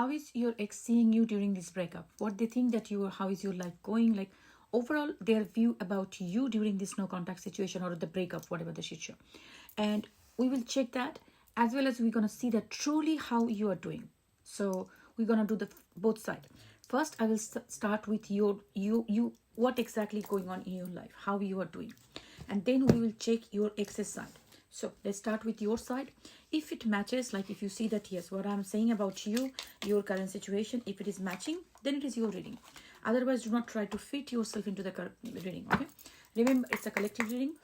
how is your ex seeing you during this breakup? What they think that you are, how is your life going? Like overall, their view about you during this no contact situation or the breakup, whatever the shit show. And we will check that, as well as we're gonna see that truly how you are doing. So we're gonna do the both side. First, I will start with you what exactly going on in your life, how you are doing, and then we will check your ex's side. So let's start with your side. If it matches, like if you see that yes, what I'm saying about you, your current situation, if it is matching, then it is your reading. Otherwise, do not try to fit yourself into the reading. Okay, remember, it's a collective reading.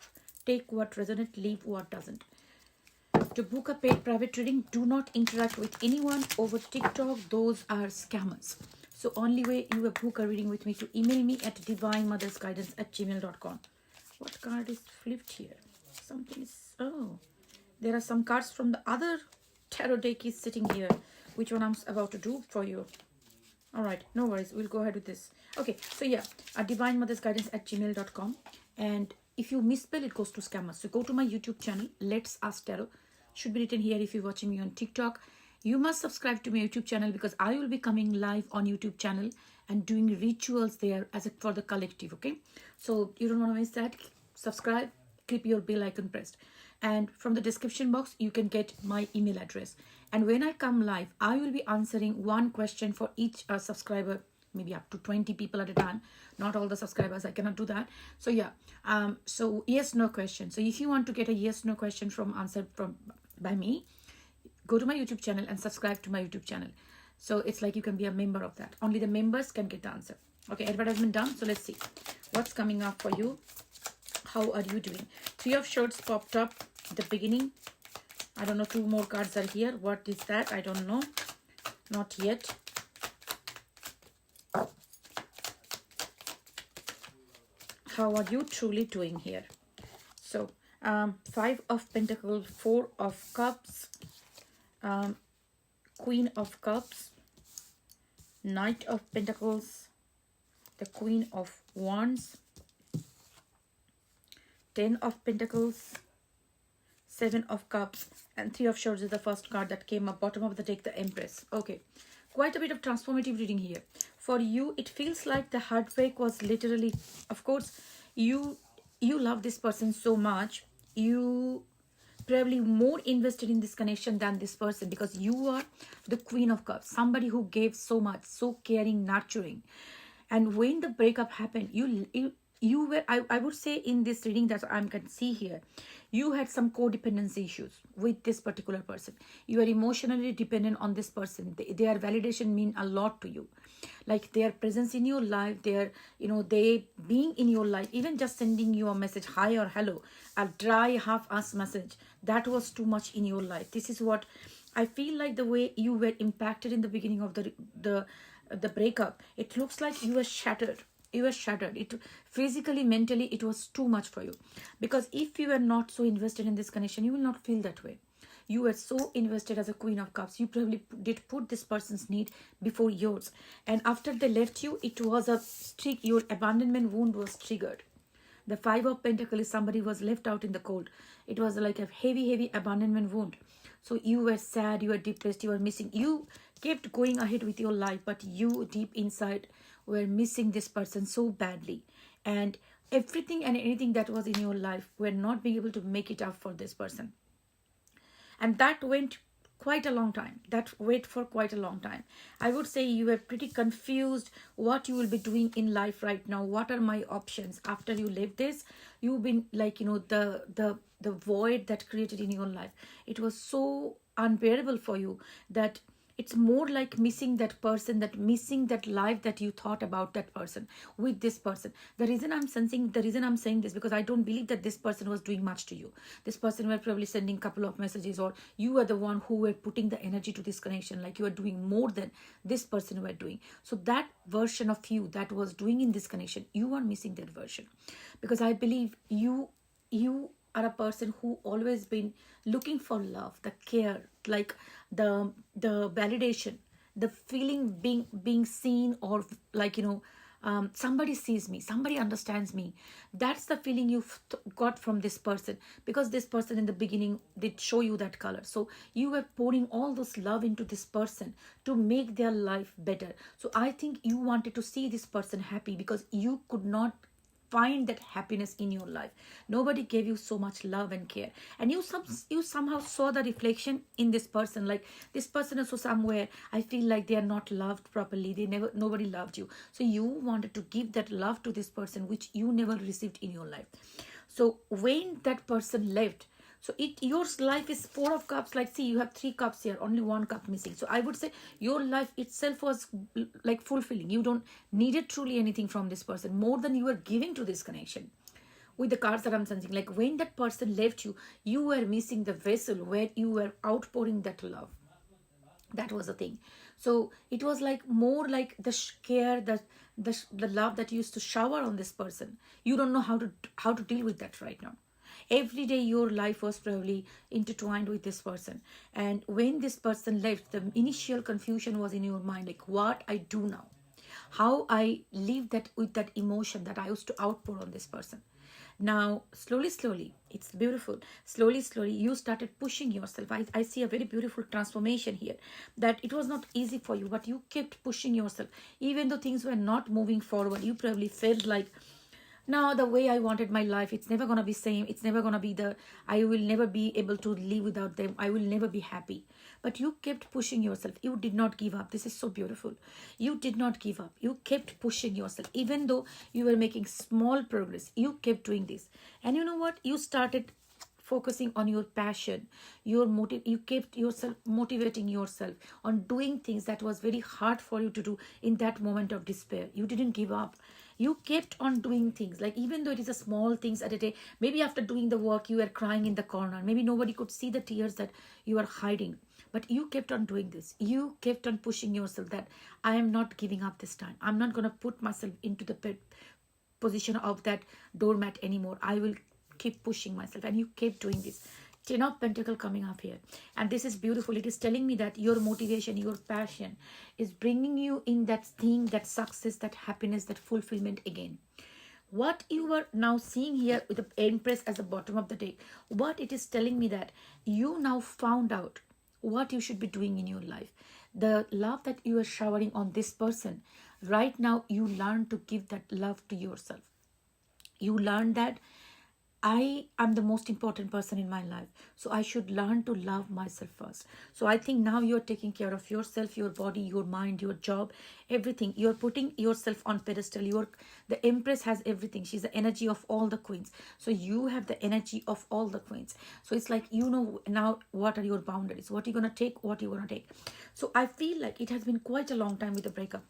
Take what resonates, leave what doesn't. To book a paid private reading, do not interact with anyone over TikTok. Those are scammers. So only way you will book a reading with me to email me at divinemothersguidance@gmail.com. What card is flipped here? Something is... Oh, there are some cards from the other tarot deck is sitting here. Which one I'm about to do for you? All right, no worries. We'll go ahead with this. Okay, so yeah, divinemothersguidance@gmail.com. And if you misspell, it goes to scammers. So go to my YouTube channel, Let's Ask Tarot. Should be written here if you're watching me on TikTok. You must subscribe to my YouTube channel because I will be coming live on YouTube channel and doing rituals there as for the collective, okay? So you don't want to miss that. Subscribe, keep your bell icon pressed. And from the description box, you can get my email address. And when I come live, I will be answering one question for each subscriber, maybe up to 20 people at a time. Not all the subscribers, I cannot do that. So yeah, so yes, no question. So if you want to get a yes, no question answered by me, go to my YouTube channel and subscribe to my YouTube channel. So it's like you can be a member of that. Only the members can get the answer. Okay, advertisement done. So let's see what's coming up for you. How are you doing? 3 of Swords popped up at the beginning. I don't know, 2 more cards are here. What is that? I don't know. Not yet. How are you truly doing here? So 5 of Pentacles, 4 of Cups, Queen of Cups, Knight of Pentacles, the Queen of Wands, 10 of Pentacles, 7 of Cups, and 3 of Swords is the first card that came up. Bottom of the deck, the Empress. Okay, quite a bit of transformative reading here. For you, it feels like the heartbreak was literally, of course, you love this person so much. You probably more invested in this connection than this person because you are the Queen of Cups, somebody who gave so much, so caring, nurturing. And when the breakup happened, you were, I would say in this reading that I can see here, you had some codependency issues with this particular person. You are emotionally dependent on this person. Their validation mean a lot to you. Like their presence in your life, their, they being in your life, even just sending you a message, hi or hello, a dry half-assed message, that was too much in your life. This is what I feel like the way you were impacted in the beginning of the breakup. It looks like you were shattered. You were shattered. It physically, mentally, it was too much for you. Because if you were not so invested in this connection, you will not feel that way. You were so invested as a Queen of Cups. You probably did put this person's need before yours. And after they left you, it was your abandonment wound was triggered. The 5 of Pentacles is somebody who was left out in the cold. It was like a heavy, heavy abandonment wound. So you were sad, you were depressed, you were missing. You kept going ahead with your life, but you deep inside were missing this person so badly. And everything and anything that was in your life were not being able to make it up for this person. And that went quite a long time. That went for quite a long time. I would say you were pretty confused what you will be doing in life right now. What are my options? After you left this, you've been like, the void that created in your life. It was so unbearable for you that it's more like missing that person, missing that life that you thought about that person with this person. The reason I'm saying this, because I don't believe that this person was doing much to you. This person were probably sending a couple of messages, or you were the one who were putting the energy to this connection, like you were doing more than this person were doing. So that version of you that was doing in this connection, you are missing that version. Because I believe you are a person who always been looking for love, the care, like the validation, the feeling being seen, or like somebody sees me, somebody understands me. That's the feeling you've got from this person, because this person in the beginning did show you that color. So you were pouring all this love into this person to make their life better. So I think you wanted to see this person happy because you could not find that happiness in your life. Nobody gave you so much love and care, and you somehow saw the reflection in this person. Like, this person is so somewhere, I feel like they are not loved properly, nobody loved you, so you wanted to give that love to this person which you never received in your life. So when that person left, so your life is 4 of cups. Like, see, you have 3 cups here, only 1 cup missing. So I would say your life itself was like fulfilling. You don't needed truly anything from this person more than you were giving to this connection. With the cards that I'm sensing, like when that person left you, you were missing the vessel where you were outpouring that love. That was the thing. So it was like more like the care, the love that you used to shower on this person. You don't know how to deal with that right now. Every day your life was probably intertwined with this person, and when this person left, the initial confusion was in your mind, like, what I do now, how I live that with that emotion that I used to outpour on this person. Now, slowly, it's beautiful. Slowly, you started pushing yourself. I see a very beautiful transformation here. That it was not easy for you, but you kept pushing yourself. Even though things were not moving forward, you probably felt like, now the way I wanted my life, it's never gonna be same. It's never gonna be I will never be able to live without them. I will never be happy. But you kept pushing yourself. You did not give up. This is so beautiful. You did not give up. You kept pushing yourself. Even though you were making small progress, you kept doing this. And you know what? You started focusing on your passion, your motive. You kept yourself motivating yourself on doing things that was very hard for you to do in that moment of despair. You didn't give up. You kept on doing things, like even though it is a small things at a day. Maybe after doing the work you were crying in the corner, maybe nobody could see the tears that you are hiding, but you kept on doing this. You kept on pushing yourself that I am not giving up this time. I'm not going to put myself into the position of that doormat anymore. I will keep pushing myself, and you kept doing this. 10 of Pentacle coming up here, and this is beautiful. It is telling me that your motivation, your passion is bringing you in that thing, that success, that happiness, that fulfillment again. What you are now seeing here with the Empress as the bottom of the deck, what it is telling me that you now found out what you should be doing in your life. The love that you are showering on this person, right now you learn to give that love to yourself. You learn that I am the most important person in my life. So I should learn to love myself first. So I think now you're taking care of yourself, your body, your mind, your job, everything. You're putting yourself on pedestal. The Empress has everything. She's the energy of all the queens. So you have the energy of all the queens. So it's like, you know now what are your boundaries, what you're going to take, what you're going to take. So I feel like it has been quite a long time with the breakup.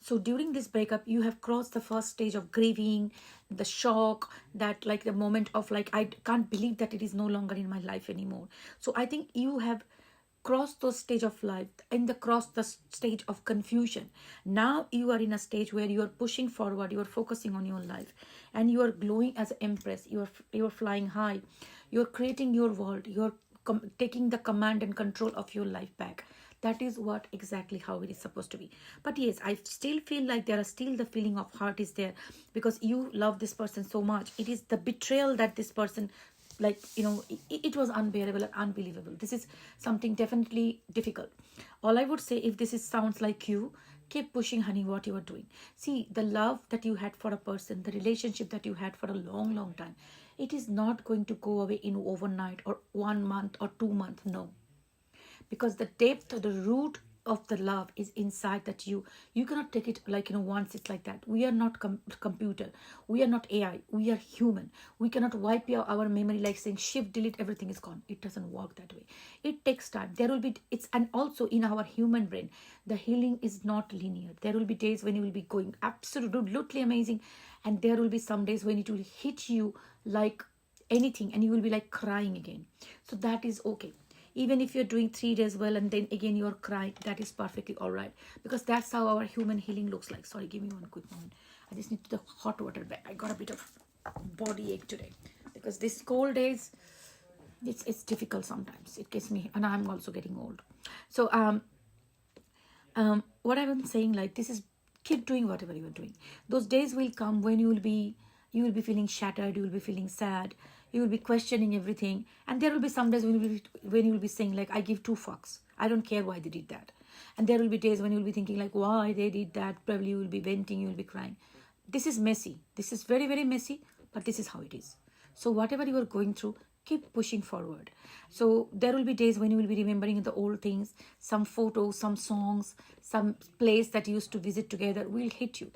So during this breakup, you have crossed the first stage of grieving, the shock, that like the moment of like, I can't believe that it is no longer in my life anymore. So I think you have crossed those stage of life and crossed the stage of confusion. Now you are in a stage where you are pushing forward, you are focusing on your life, and you are glowing as an Empress. You are flying high. You're creating your world. You're taking the command and control of your life back. That is what exactly how it is supposed to be. But yes, I still feel like there are still the feeling of heart is there, because you love this person so much. It is the betrayal that this person, like, it was unbearable and unbelievable. This is something definitely difficult. All I would say, if this is sounds like you, keep pushing, honey, what you are doing. See, the love that you had for a person, the relationship that you had for a long time, it is not going to go away in overnight or 1 month or 2 months. No, because the depth or the root of the love is inside that you cannot take it like once. It's like that. We are not computer, we are not AI, we are human. We cannot wipe our memory like saying shift delete, everything is gone. It doesn't work that way. It takes time. There will be and also in our human brain, the healing is not linear. There will be days when you will be going absolutely amazing, and there will be some days when it will hit you like anything and you will be like crying again. So that is okay. Even if you're doing 3 days well and then again you're crying, that is perfectly all right, because that's how our human healing looks like. Sorry, give me one quick moment. I just need the hot water back. I got a bit of body ache today because these cold days, it's difficult sometimes. It gets me, and I'm also getting old. So what I've been saying, like, this is Keep doing whatever you are doing. Those days will come when you will be feeling shattered, you will be feeling sad, you will be questioning everything, and there will be some days when you will be saying like, I give two fucks, I don't care why they did that. And there will be days when you will be thinking like, why they did that. Probably you will be venting, you will be crying. This is messy, this is very, very messy, but this is how it is. So whatever you are going through, keep pushing forward. So there will be days when you will be remembering the old things, some photos, some songs, some place that you used to visit together will hit you.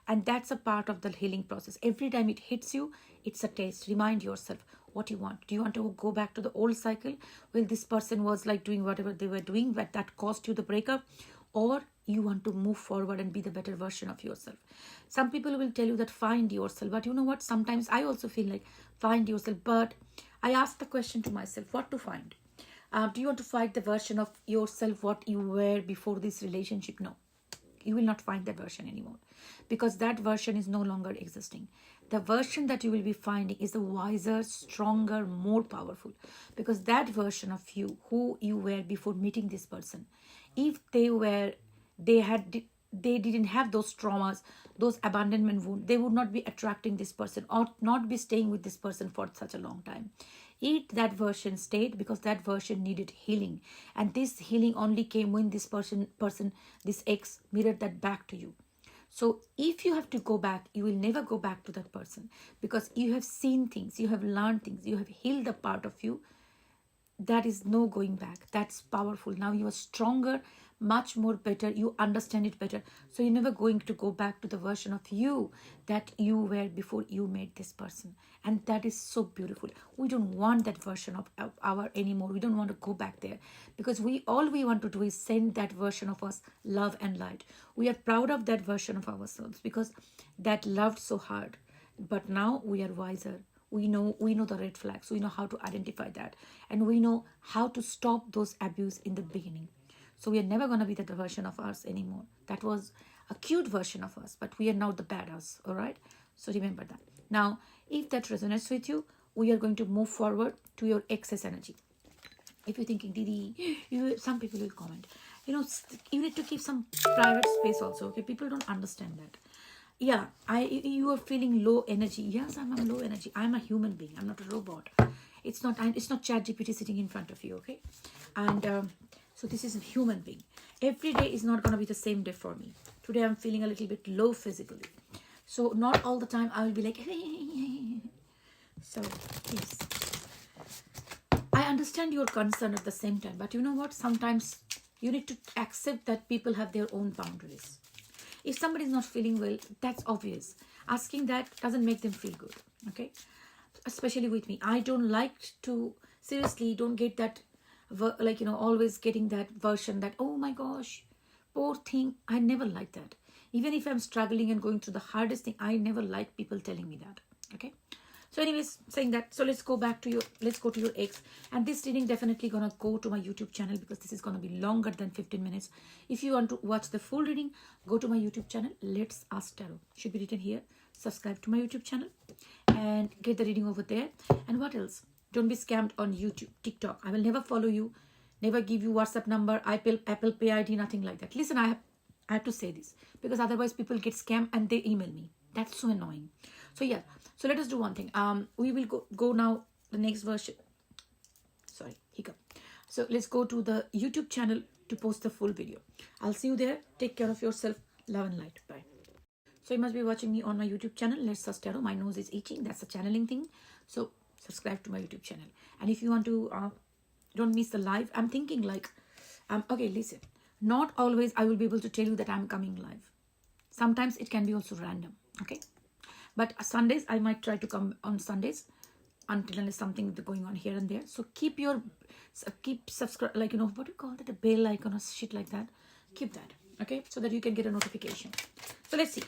And that's a part of the healing process. Every time it hits you, it's a taste. Remind yourself what you want. Do you want to go back to the old cycle? Well, this person was like doing whatever they were doing, but that cost you the breakup. Or you want to move forward and be the better version of yourself. Some people will tell you that find yourself. But you know what? Sometimes I also feel like find yourself. But I ask the question to myself, what to find? Do you want to find the version of yourself what you were before this relationship? No. You will not find that version anymore, because that version is no longer existing. The version that you will be finding is the wiser, stronger, more powerful, because that version of you, who you were before meeting this person, if they didn't have those traumas, those abandonment wounds, they would not be attracting this person or not be staying with this person for such a long time. That version stayed because that version needed healing, and this healing only came when this person, this ex, mirrored that back to you. So if you have to go back, you will never go back to that person, because you have seen things, you have learned things, you have healed a part of you. That is no going back. That's powerful. Now you are stronger, much more better. You understand it better. So you're never going to go back to the version of you that you were before you met this person. And that is so beautiful. We don't want that version of our anymore. We don't want to go back there, because all we want to do is send that version of us love and light. We are proud of that version of ourselves because that loved so hard. But now we are wiser. We know the red flags. We know how to identify that. And we know how to stop those abuse in the beginning. So we are never going to be that version of us anymore. That was a cute version of us, but we are now the badass. All right? So remember that. Now, if that resonates with you, we are going to move forward to your excess energy. If you're thinking, Didi, some people will comment. You need to keep some private space also. Okay? People don't understand that. Yeah, you are feeling low energy. Yes, I'm low energy. I'm a human being. I'm not a robot. It's not ChatGPT sitting in front of you, okay? And so this is a human being. Every day is not going to be the same day for me. Today I'm feeling a little bit low physically. So not all the time I will be like, so yes. I understand your concern at the same time, but you know what? Sometimes you need to accept that people have their own boundaries. If somebody is not feeling well, that's obvious. Asking that doesn't make them feel good, okay? Especially with me. I don't like to, seriously, don't get that, always getting that version that, oh my gosh, poor thing. I never like that. Even if I'm struggling and going through the hardest thing, I never like people telling me that, okay? So anyways, saying that, so let's go to your ex. And this reading definitely gonna go to my YouTube channel, because this is gonna be longer than 15 minutes. If you want to watch the full reading, go to my YouTube channel. Let's Ask Tarot. Should be written here. Subscribe to my YouTube channel and get the reading over there. And what else? Don't be scammed on YouTube, TikTok. I will never follow you, never give you WhatsApp number, Apple Pay ID, nothing like that. Listen, I have to say this, because otherwise people get scammed and they email me. That's so annoying. So yeah, so let us do one thing. We will go now the next version. Sorry, hiccup. So let's go to the YouTube channel to post the full video. I'll see you there. Take care of yourself. Love and light. Bye. So you must be watching me on my YouTube channel. Let's Ask Tarot. My nose is itching. That's a channeling thing. So subscribe to my YouTube channel. And if you want to, don't miss the live. I'm thinking like, okay, listen. Not always I will be able to tell you that I'm coming live. Sometimes it can be also random. Okay. But Sundays, I might try to come on Sundays until unless something going on here and there. So keep subscribe, what do you call that? A bell icon or shit like that. Keep that, okay? So that you can get a notification. So let's see.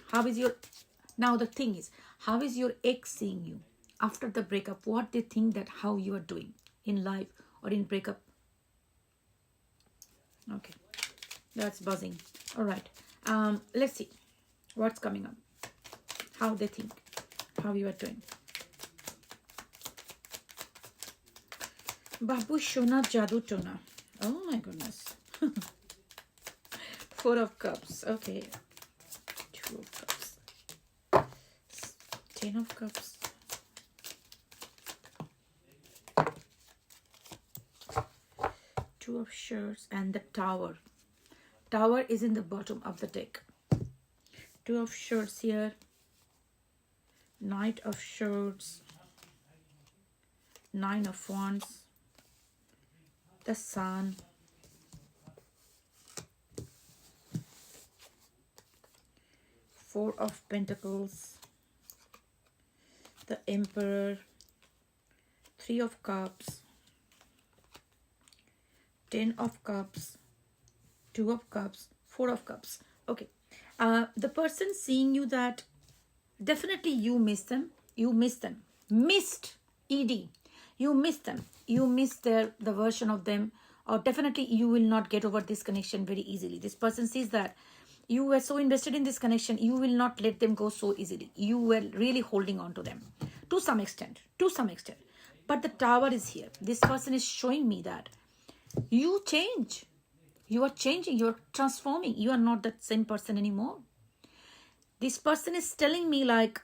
Now the thing is, how is your ex seeing you after the breakup? What they think that how you are doing in life or in breakup? Okay. That's buzzing. All right. Let's see what's coming up. How they think, how you are doing. Babu Shona Jadu Tona. Oh my goodness. 4 of Cups. Okay. Two of Cups. 10 of Cups. Two of Swords and the Tower. Tower is in the bottom of the deck. Two of Swords here. Knight of Swords. Nine of Wands. The Sun. Four of Pentacles. The Emperor. Three of Cups. 10 of Cups. 2 of Cups. 4 of Cups. Okay. The person seeing you, that definitely you miss them. You miss them. Missed. ED. You miss them. You miss the version of them. Or definitely you will not get over this connection very easily. This person sees that you were so invested in this connection. You will not let them go so easily. You were really holding on to them. To some extent. To some extent. But the Tower is here. This person is showing me that you change. You are changing. You are transforming. You are not that same person anymore. This person is telling me, like,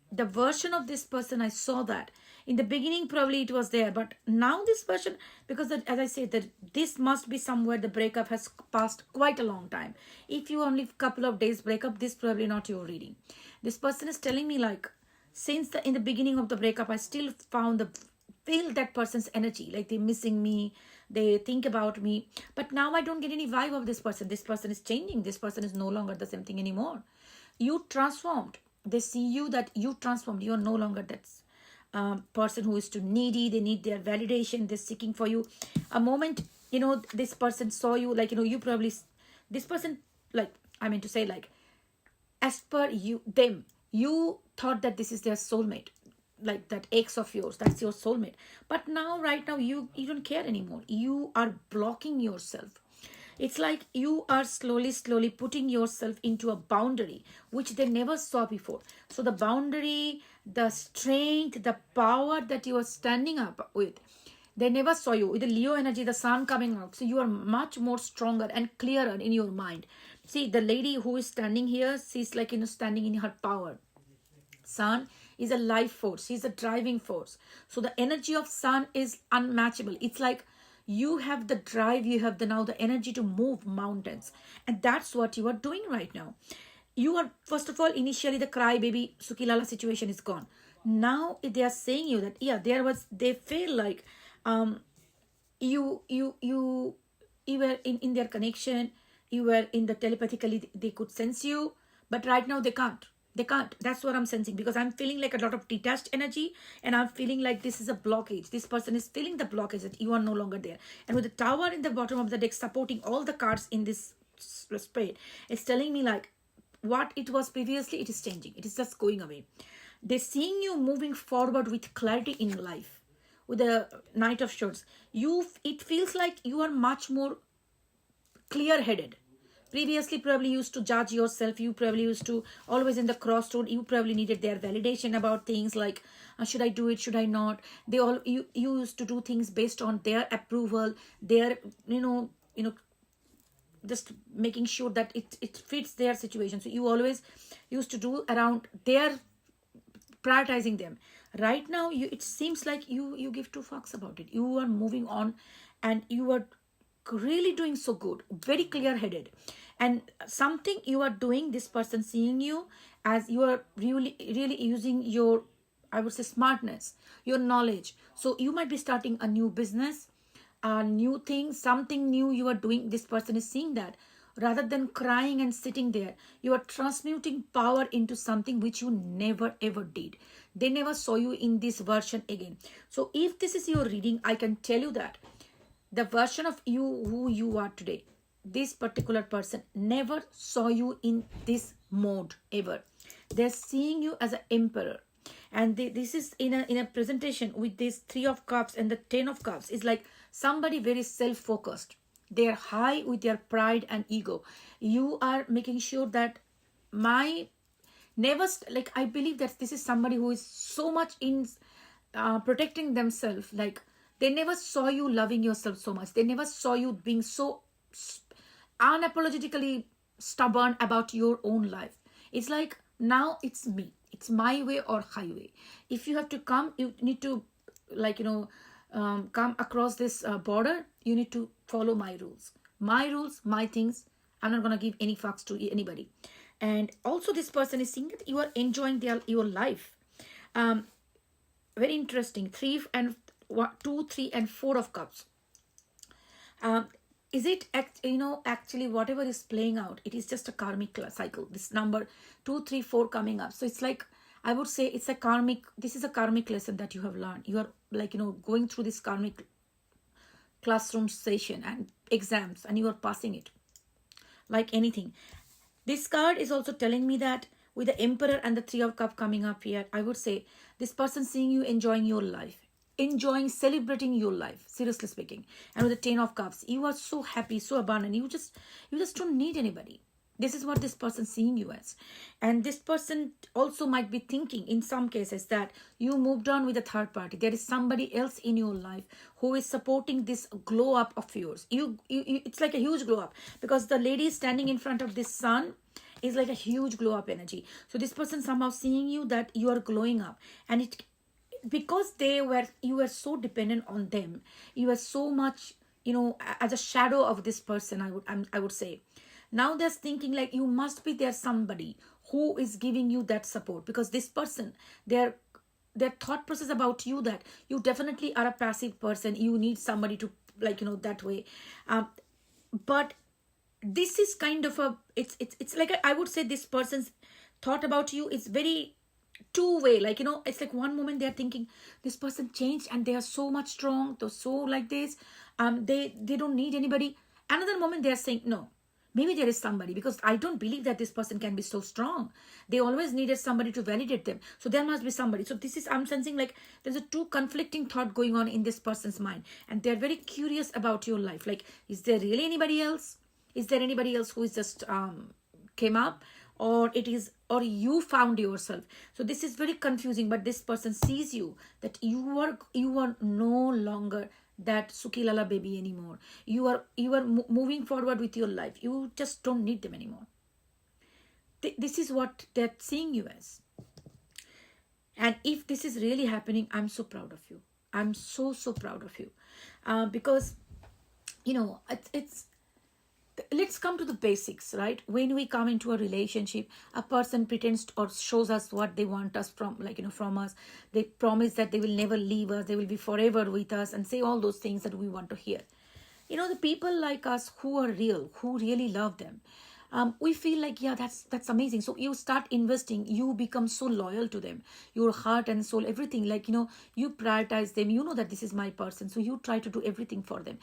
the version of this person, I saw that. In the beginning, probably it was there. But now this version, because as I said, that this must be somewhere the breakup has passed quite a long time. If you only couple of days breakup, this probably not your reading. This person is telling me, like, since in the beginning of the breakup, I still feel that person's energy. Like, they're missing me. They think about me. But now I don't get any vibe of this person. This person is changing. This person is no longer the same thing anymore. You transformed. They see you that you transformed. You are no longer that person who is too needy. They need their validation. They're seeking for you. A moment, this person saw you, like, you probably, this person, like, I mean to say, like, as per them, you thought that this is their soulmate. Like that ex of yours, that's your soulmate. But now, right now, you don't care anymore. You are blocking yourself. It's like you are slowly putting yourself into a boundary which they never saw before. So the boundary, the strength, the power that you are standing up with, they never saw you. With the Leo energy, the sun coming out. So you are much more stronger and clearer in your mind. See, the lady who is standing here, she's like, standing in her power. Sun is a life force. He's a driving force. So the energy of sun is unmatchable. It's like you have the drive, you have now the energy to move mountains. And that's what you are doing right now. You are, first of all, initially the crybaby Sukilala situation is gone. Now they are saying you that, yeah, they feel like you were in their connection, you were in the telepathically, they could sense you, but right now they can't. They can't. That's what I'm sensing, because I'm feeling like a lot of detached energy, and I'm feeling like this is a blockage. This person is feeling the blockage that you are no longer there. And with the Tower in the bottom of the deck supporting all the cards in this spade, it's telling me like what it was previously, it is changing. It is just going away. They're seeing you moving forward with clarity in life. With the Knight of Swords, it feels like you are much more clear-headed. Previously, probably used to judge yourself. You probably used to always in the crossroad. You probably needed their validation about things like, should I do it? Should I not? You used to do things based on their approval, their, just making sure that it fits their situation. So you always used to do around their prioritizing them. Right now, it seems like you give two fucks about it. You are moving on, and you are really doing so good, very clear-headed. And something you are doing, this person seeing you as you are really using your, I would say, smartness, your knowledge. So you might be starting a new business, a new thing, something new you are doing. This person is seeing that. Rather than crying and sitting there, you are transmuting power into something which you never ever did. They never saw you in this version again. So if this is your reading, I can tell you that the version of you who you are today, this particular person never saw you in this mode ever. They're seeing you as an emperor. And this is in a presentation with this 3 of Cups and the 10 of Cups. It's like somebody very self-focused. They're high with their pride and ego. You are making sure that I believe that this is somebody who is so much in protecting themselves. Like, they never saw you loving yourself so much. They never saw you being so unapologetically stubborn about your own life. It's like, now it's me, it's my way or highway. If you have to come, you need to, like, come across this border, you need to follow my rules, my things. I'm not going to give any fucks to anybody. And also this person is saying that you are enjoying your life. um Very interesting. 2, 3 and 4 of cups. um is it actually whatever is playing out, it is just a karmic cycle, this number 2, 3, 4 coming up. So it's like, I would say it's a karmic, this is a karmic lesson that you have learned. You are, like, going through this karmic classroom session and exams, and you are passing it like anything. This card is also telling me that with the Emperor and the 3 of Cups coming up here, I would say this person seeing you enjoying your life, enjoying, celebrating your life, seriously speaking. And with the 10 of Cups, you are so happy, so abundant. You just don't need anybody. This is what this person seeing you as. And this person also might be thinking in some cases that you moved on with a third party. There is somebody else in your life who is supporting this glow up of yours. It's like a huge glow up, because the lady standing in front of this sun is like a huge glow up energy. So this person somehow seeing you that you are glowing up, and it, because you were so dependent on them, you were so much, as a shadow of this person. I would say now they're thinking like you must be there somebody who is giving you that support, because this person, their thought process about you, that you definitely are a passive person, you need somebody to, like, that way. But this is kind of a, it's like I would say this person's thought about you is very two-way. Like, it's like one moment they're thinking this person changed and they are so much strong, they're so like this, they don't need anybody. Another moment they're saying no, maybe there is somebody, because I don't believe that this person can be so strong. They always needed somebody to validate them, so there must be somebody. So this is, I'm sensing like there's a two conflicting thought going on in this person's mind, and they're very curious about your life. Like, is there really anybody else? Is there anybody else who is just came up, or you found yourself? So this is very confusing, but this person sees you that you are no longer that Suki Lala baby anymore. You are moving forward with your life. You just don't need them anymore. This is what they're seeing you as. And if this is really happening, I'm so proud of you. I'm so proud of you, because it's let's come to the basics, right? When we come into a relationship, a person pretends or shows us what they want us from, from us. They promise that they will never leave us, they will be forever with us, and say all those things that we want to hear. The people like us who are real, who really love them, we feel like, yeah, that's amazing. So you start investing, you become so loyal to them, your heart and soul, everything. Like, you prioritize them. You know that this is my person, so you try to do everything for them.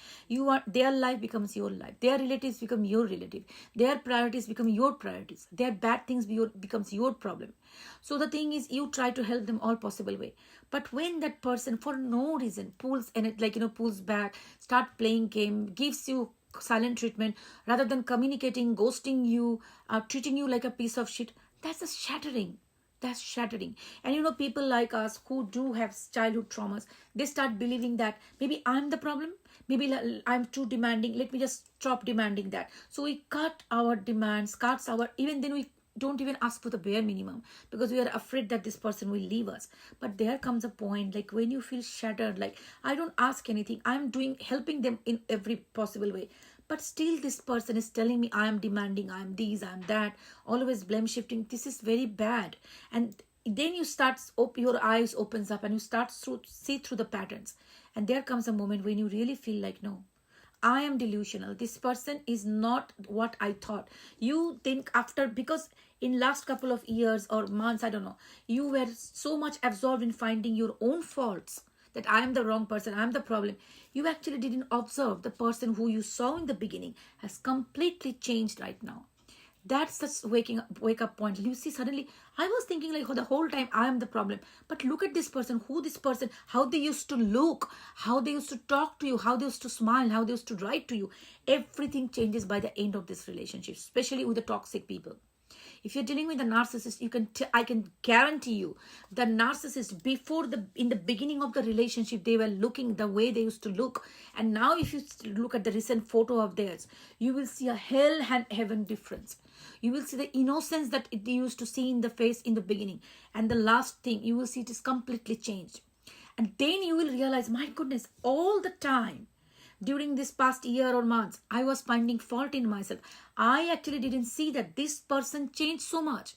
Their life becomes your life, their relatives become your relative, their priorities become your priorities, their bad things becomes your problem. So the thing is, you try to help them all possible way. But when that person for no reason pulls, and it pulls back, start playing game, gives you silent treatment, rather than communicating, ghosting you, treating you like a piece of shit, that's shattering. And people like us who do have childhood traumas, they start believing that maybe I'm the problem, maybe I'm too demanding, let me just stop demanding that. So we cut our demands, even then we don't even ask for the bare minimum, because we are afraid that this person will leave us. But there comes a point, like, when you feel shattered, like, I don't ask anything, I'm helping them in every possible way, but still this person is telling me I am demanding, I am this, I am that, always blame shifting. This is very bad. And then you start, your eyes opens up, and you start to see through the patterns. And there comes a moment when you really feel like, no, I am delusional. This person is not what I thought. You think because in last couple of years or months, I don't know, you were so much absorbed in finding your own faults, that I am the wrong person, I am the problem. You actually didn't observe the person who you saw in the beginning has completely changed right now. That's the wake up point. You see, suddenly I was thinking like the whole time I am the problem, but look at this person, how they used to look, how they used to talk to you, how they used to smile, how they used to write to you. Everything changes by the end of this relationship, especially with the toxic people. If you're dealing with a narcissist, I can guarantee you, the narcissist in the beginning of the relationship, they were looking the way they used to look, and now if you look at the recent photo of theirs, you will see a hell and heaven difference. You will see the innocence that it used to see in the face in the beginning. And the last thing, you will see it is completely changed. And then you will realize, my goodness, all the time during this past year or months, I was finding fault in myself. I actually didn't see that this person changed so much.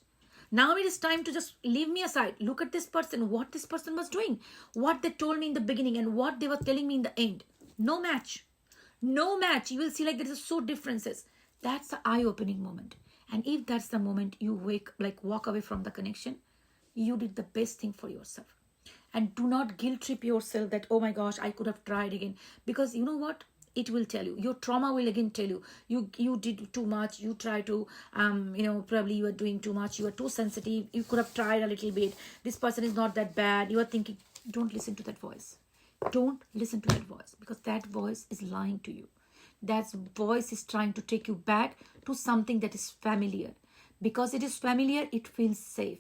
Now it is time to just leave me aside. Look at this person, what this person was doing, what they told me in the beginning and what they were telling me in the end. No match. No match. You will see like there is so differences. That's the eye-opening moment. And if that's the moment you walk away from the connection, you did the best thing for yourself. And do not guilt trip yourself that, oh my gosh, I could have tried again. Because you know what? It will tell you. Your trauma will again tell you. You did too much. You try to, probably you are doing too much. You are too sensitive. You could have tried a little bit. This person is not that bad. You are thinking, don't listen to that voice. Don't listen to that voice, because that voice is lying to you. That voice is trying to take you back to something that is familiar. Because it is familiar, it feels safe.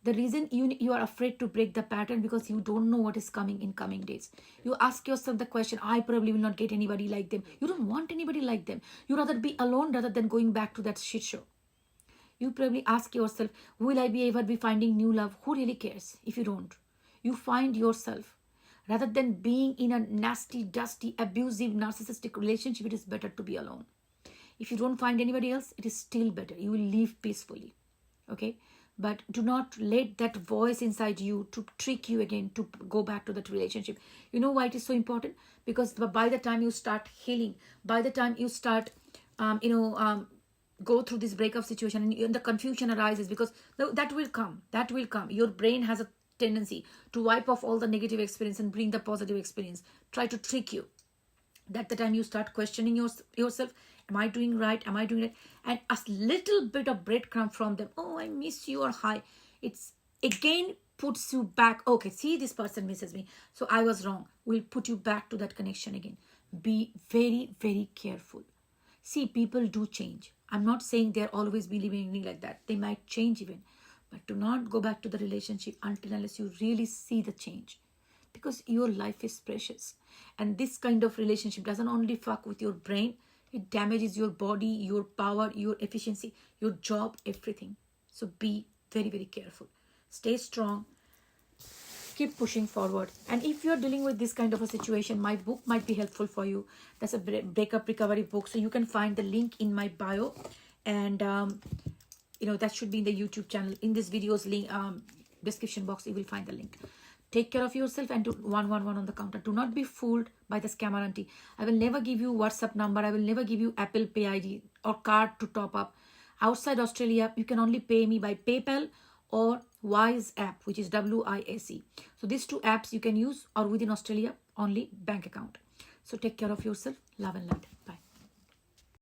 The reason you are afraid to break the pattern, because you don't know what is coming in coming days. You ask yourself the question, I probably will not get anybody like them. You don't want anybody like them. You rather be alone rather than going back to that shit show. You probably ask yourself, will I ever be finding new love? Who really cares if you don't? You find yourself. Rather than being in a nasty, dusty, abusive, narcissistic relationship, it is better to be alone. If you don't find anybody else, it is still better. You will live peacefully. Okay? But do not let that voice inside you to trick you again to go back to that relationship. You know why it is so important? Because by the time you start healing, by the time you start, go through this breakup situation, and the confusion arises, because that will come. That will come. Your brain has a tendency to wipe off all the negative experience and bring the positive experience. Try to trick you. That the time you start questioning yourself, am I doing right? Am I doing it? And a little bit of breadcrumb from them. Oh, I miss you, or hi. It's again puts you back. Okay, see, this person misses me. So I was wrong. We'll put you back to that connection again. Be very, very careful. See, people do change. I'm not saying they're always believing like that. They might change even. But do not go back to the relationship unless you really see the change. Because your life is precious. And this kind of relationship doesn't only fuck with your brain. It damages your body, your power, your efficiency, your job, everything. So be very, very careful. Stay strong. Keep pushing forward. And if you're dealing with this kind of a situation, my book might be helpful for you. That's a breakup recovery book. So you can find the link in my bio. And, that should be in the YouTube channel. In this video's link, description box, you will find the link. Take care of yourself and do 111 on the counter. Do not be fooled by the scammer auntie. I will never give you WhatsApp number. I will never give you Apple Pay ID or card to top up. Outside Australia, you can only pay me by PayPal or Wise app, which is WISE. So these two apps you can use, or within Australia, only bank account. So take care of yourself. Love and light. Bye.